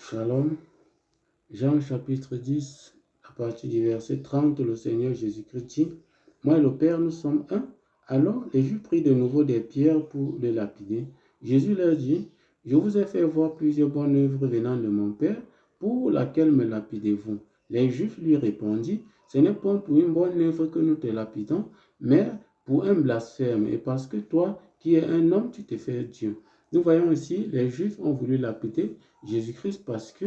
Shalom. Jean chapitre 10, à partir du verset 30, le Seigneur Jésus-Christ dit, « Moi et le Père, nous sommes un. » Alors les Juifs prirent de nouveau des pierres pour le lapider. Jésus leur dit, « Je vous ai fait voir plusieurs bonnes œuvres venant de mon Père, pour laquelle me lapidez-vous » Les Juifs lui répondirent, « Ce n'est pas pour une bonne œuvre que nous te lapidons, mais pour un blasphème, et parce que toi, qui es un homme, tu te fais Dieu. » Nous voyons ici, les Juifs ont voulu lapider Jésus-Christ parce que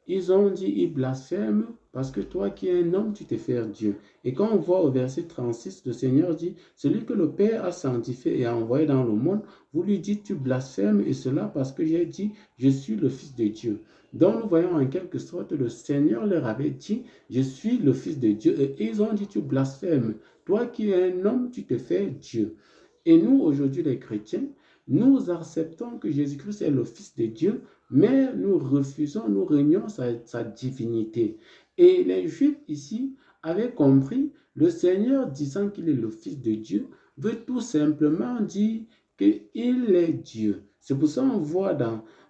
ils ont dit, il blasphème, parce que toi qui es un homme, tu te fais Dieu. Et quand on voit au verset 36, le Seigneur dit, celui que le Père a sanctifié et a envoyé dans le monde, vous lui dites, tu blasphèmes, et cela parce que j'ai dit, je suis le Fils de Dieu. Donc nous voyons en quelque sorte, le Seigneur leur avait dit, je suis le Fils de Dieu, et ils ont dit, tu blasphèmes. Toi qui es un homme, tu te fais Dieu. Et nous, aujourd'hui, les chrétiens, nous acceptons que Jésus-Christ est le Fils de Dieu, mais nous refusons, nous renions sa divinité. Et les Juifs ici avaient compris, le Seigneur disant qu'il est le Fils de Dieu, veut tout simplement dire qu'il est Dieu. C'est pour ça qu'on voit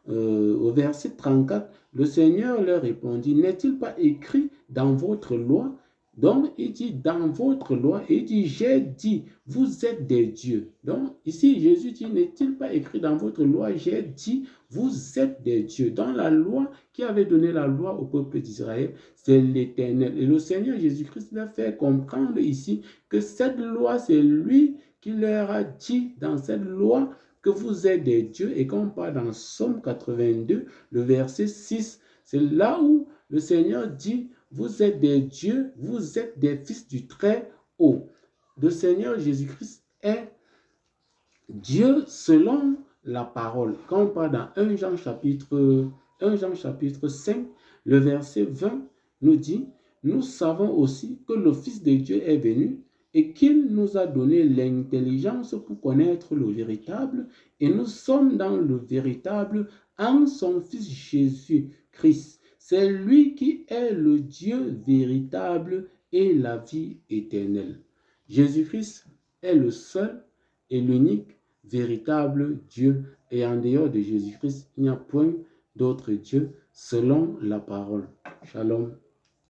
au verset 34, le Seigneur leur répondit, n'est-il pas écrit dans votre loi? Donc, il dit dans votre loi, il dit, j'ai dit, vous êtes des dieux. Donc, ici, Jésus dit, n'est-il pas écrit dans votre loi, j'ai dit, vous êtes des dieux. Dans la loi, qui avait donné la loi au peuple d'Israël, c'est l'Éternel. Et le Seigneur Jésus-Christ leur fait comprendre ici que cette loi, c'est lui qui leur a dit dans cette loi que vous êtes des dieux. Et quand on parle dans Somme 82, le verset 6, c'est là où le Seigneur dit, vous êtes des dieux, vous êtes des fils du Très-Haut. Le Seigneur Jésus-Christ est Dieu selon la parole. Quand on parle dans 1 Jean chapitre 5, le verset 20 nous dit, nous savons aussi que le Fils de Dieu est venu et qu'il nous a donné l'intelligence pour connaître le véritable, et nous sommes dans le véritable en son Fils Jésus-Christ. C'est lui qui est le Dieu véritable et la vie éternelle. Jésus-Christ est le seul et l'unique véritable Dieu, et en dehors de Jésus-Christ, il n'y a point d'autre Dieu selon la parole. Shalom.